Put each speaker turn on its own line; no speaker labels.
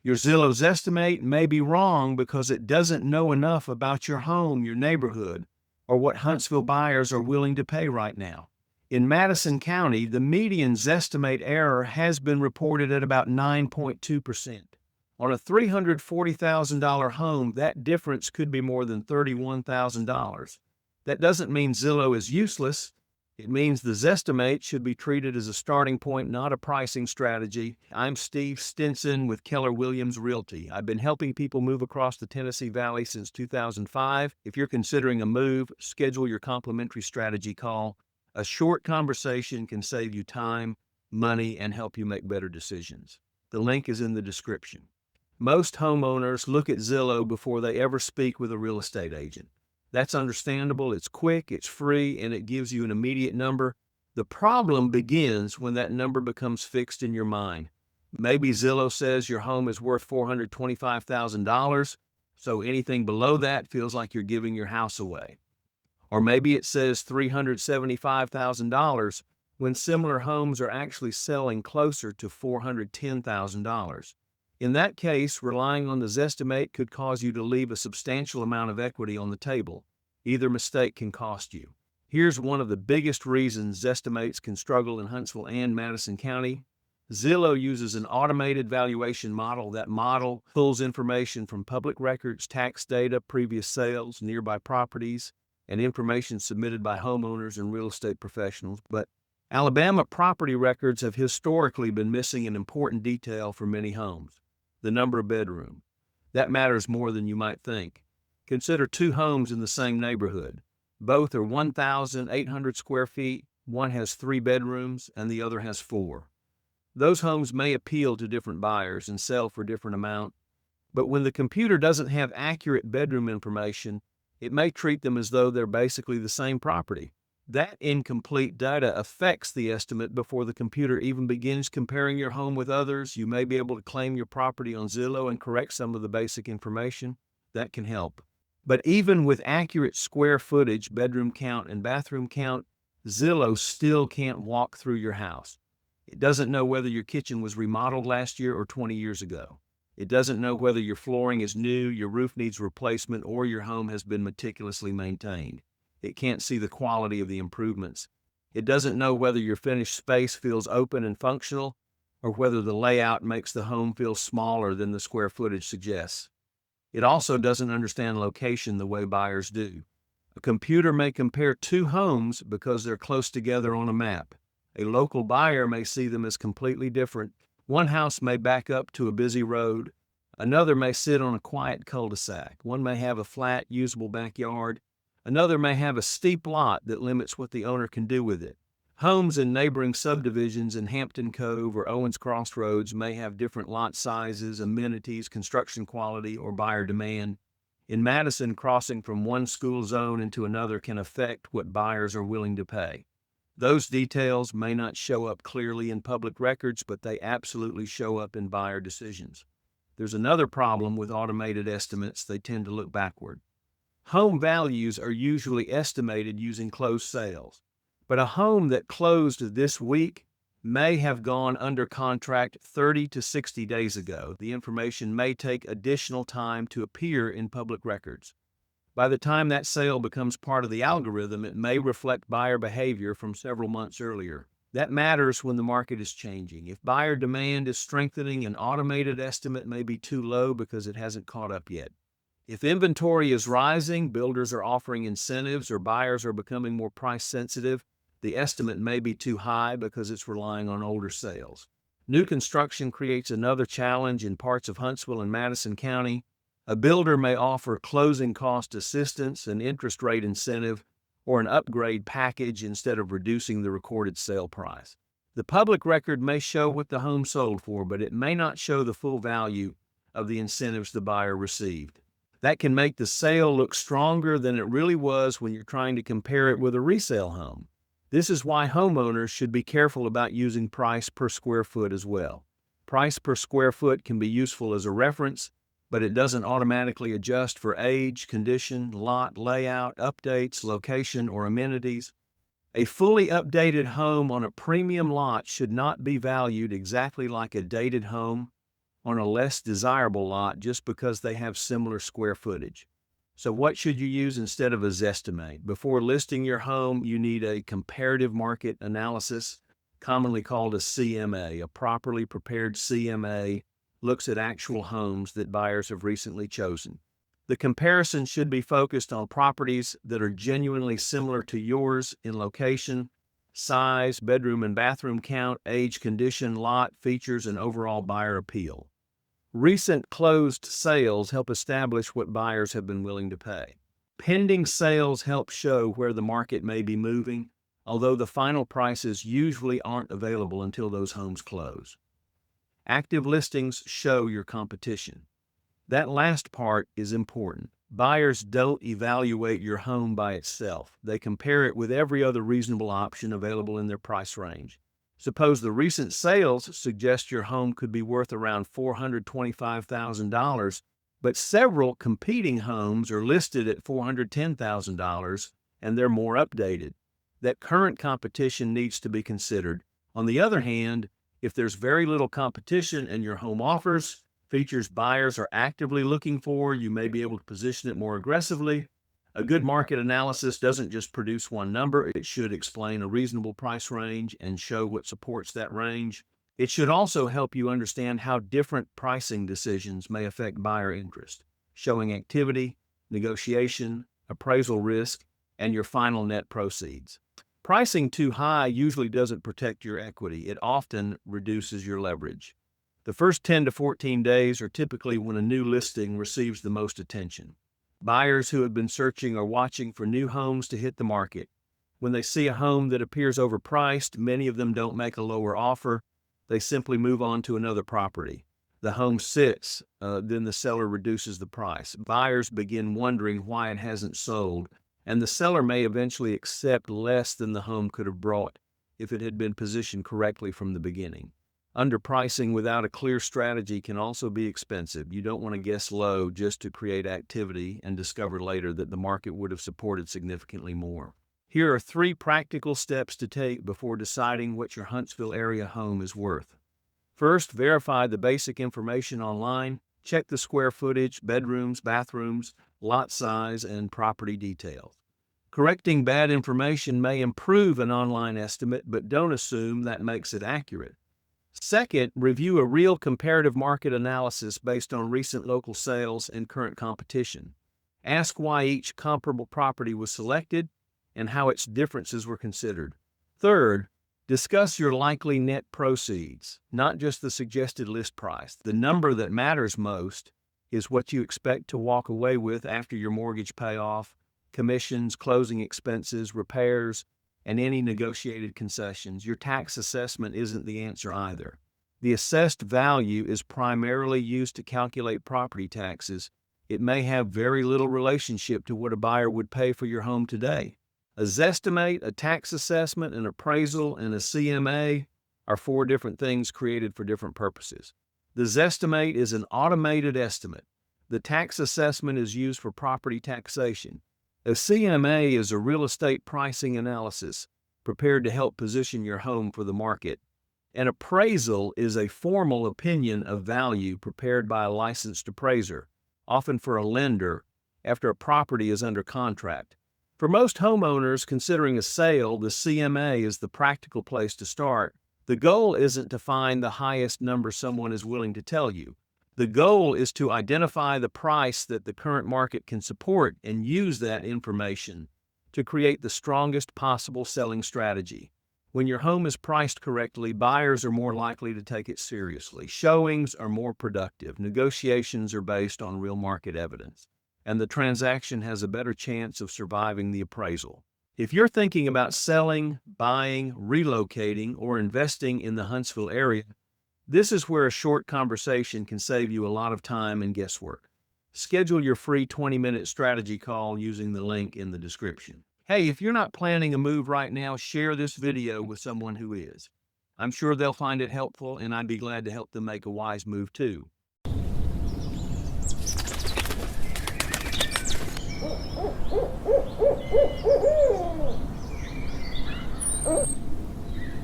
Your Zillow Zestimate may be wrong because it doesn't know enough about your home, your neighborhood, or what Huntsville buyers are willing to pay right now. In Madison County, the median Zestimate error has been reported at about 9.2%. On a $340,000 home, that difference could be more than $31,000. That doesn't mean Zillow is useless. It means the Zestimate should be treated as a starting point, not a pricing strategy. I'm Steve Stinson with Keller Williams Realty. I've been helping people move across the Tennessee Valley since 2005. If you're considering a move, schedule your complimentary strategy call. A short conversation can save you time, money, and help you make better decisions. The link is in the description. Most homeowners look at Zillow before they ever speak with a real estate agent. That's understandable. It's quick, it's free, and it gives you an immediate number. The problem begins when that number becomes fixed in your mind. Maybe Zillow says your home is worth $425,000, so anything below that feels like you're giving your house away. Or maybe it says $375,000 when similar homes are actually selling closer to $410,000. In that case, relying on the Zestimate could cause you to leave a substantial amount of equity on the table. Either mistake can cost you. Here's one of the biggest reasons Zestimates can struggle in Huntsville and Madison County. Zillow uses an automated valuation model. That model pulls information from public records, tax data, previous sales, nearby properties, and information submitted by homeowners and real estate professionals. But Alabama property records have historically been missing an important detail for many homes: the number of bedrooms. That matters more than you might think. Consider two homes in the same neighborhood. Both are 1,800 square feet. One has 3 bedrooms and the other has 4. Those homes may appeal to different buyers and sell for different amounts, but when the computer doesn't have accurate bedroom information, it may treat them as though they're basically the same property. That incomplete data affects the estimate before the computer even begins comparing your home with others. You may be able to claim your property on Zillow and correct some of the basic information. That can help. But even with accurate square footage, bedroom count, and bathroom count, Zillow still can't walk through your house. It doesn't know whether your kitchen was remodeled last year or 20 years ago. It doesn't know whether your flooring is new, your roof needs replacement, or your home has been meticulously maintained. It can't see the quality of the improvements. It doesn't know whether your finished space feels open and functional, or whether the layout makes the home feel smaller than the square footage suggests. It also doesn't understand location the way buyers do. A computer may compare two homes because they're close together on a map. A local buyer may see them as completely different. One house may back up to a busy road. Another may sit on a quiet cul-de-sac. One may have a flat, usable backyard. Another may have a steep lot that limits what the owner can do with it. Homes in neighboring subdivisions in Hampton Cove or Owens Crossroads may have different lot sizes, amenities, construction quality, or buyer demand. In Madison, crossing from one school zone into another can affect what buyers are willing to pay. Those details may not show up clearly in public records, but they absolutely show up in buyer decisions. There's another problem with automated estimates. They tend to look backward. Home values are usually estimated using closed sales, but a home that closed this week may have gone under contract 30 to 60 days ago. The information may take additional time to appear in public records. By the time that sale becomes part of the algorithm, it may reflect buyer behavior from several months earlier. That matters when the market is changing. If buyer demand is strengthening, an automated estimate may be too low because it hasn't caught up yet. If inventory is rising, builders are offering incentives, or buyers are becoming more price sensitive, the estimate may be too high because it's relying on older sales. New construction creates another challenge in parts of Huntsville and Madison County. A builder may offer closing cost assistance, an interest rate incentive, or an upgrade package instead of reducing the recorded sale price. The public record may show what the home sold for, but it may not show the full value of the incentives the buyer received. That can make the sale look stronger than it really was when you're trying to compare it with a resale home. This is why homeowners should be careful about using price per square foot as well. Price per square foot can be useful as a reference, but it doesn't automatically adjust for age, condition, lot layout, updates, location, or amenities. A fully updated home on a premium lot should not be valued exactly like a dated home on a less desirable lot just because they have similar square footage. So what should you use instead of a Zestimate? Before listing your home, you need a comparative market analysis, commonly called a CMA. A properly prepared CMA looks at actual homes that buyers have recently chosen. The comparison should be focused on properties that are genuinely similar to yours in location, size, bedroom and bathroom count, age, condition, lot, features, and overall buyer appeal. Recent closed sales help establish what buyers have been willing to pay. Pending sales help show where the market may be moving, although the final prices usually aren't available until those homes close. Active listings show your competition. That last part is important. Buyers don't evaluate your home by itself. They compare it with every other reasonable option available in their price range. Suppose the recent sales suggest your home could be worth around $425,000, but several competing homes are listed at $410,000 and they're more updated. That current competition needs to be considered. On the other hand, if there's very little competition and your home offers features buyers are actively looking for, you may be able to position it more aggressively. A good market analysis doesn't just produce one number, it should explain a reasonable price range and show what supports that range. It should also help you understand how different pricing decisions may affect buyer interest, showing activity, negotiation, appraisal risk, and your final net proceeds. Pricing too high usually doesn't protect your equity. It often reduces your leverage. The first 10 to 14 days are typically when a new listing receives the most attention. Buyers who have been searching are watching for new homes to hit the market. When they see a home that appears overpriced, many of them don't make a lower offer. They simply move on to another property. The home sits, then the seller reduces the price. Buyers begin wondering why it hasn't sold, and the seller may eventually accept less than the home could have brought if it had been positioned correctly from the beginning. Underpricing without a clear strategy can also be expensive. You don't want to guess low just to create activity and discover later that the market would have supported significantly more. Here are 3 practical steps to take before deciding what your Huntsville area home is worth. First, verify the basic information online. Check the square footage, bedrooms, bathrooms, lot size, and property details. Correcting bad information may improve an online estimate, but don't assume that makes it accurate. Second, review a real comparative market analysis based on recent local sales and current competition. Ask why each comparable property was selected and how its differences were considered. Third, discuss your likely net proceeds, not just the suggested list price. The number that matters most is what you expect to walk away with after your mortgage payoff, commissions, closing expenses, repairs, and any negotiated concessions. Your tax assessment isn't the answer either. The assessed value is primarily used to calculate property taxes. It may have very little relationship to what a buyer would pay for your home today. A Zestimate, a tax assessment, an appraisal, and a CMA are 4 different things created for different purposes. The Zestimate is an automated estimate. The tax assessment is used for property taxation. A CMA is a real estate pricing analysis prepared to help position your home for the market. An appraisal is a formal opinion of value prepared by a licensed appraiser, often for a lender, after a property is under contract. For most homeowners considering a sale, the CMA is the practical place to start. The goal isn't to find the highest number someone is willing to tell you. The goal is to identify the price that the current market can support and use that information to create the strongest possible selling strategy. When your home is priced correctly, buyers are more likely to take it seriously. Showings are more productive. Negotiations are based on real market evidence, and the transaction has a better chance of surviving the appraisal. If you're thinking about selling, buying, relocating, or investing in the Huntsville area, this is where a short conversation can save you a lot of time and guesswork. Schedule your free 20-minute strategy call using the link in the description. Hey, if you're not planning a move right now, share this video with someone who is. I'm sure they'll find it helpful, and I'd be glad to help them make a wise move too.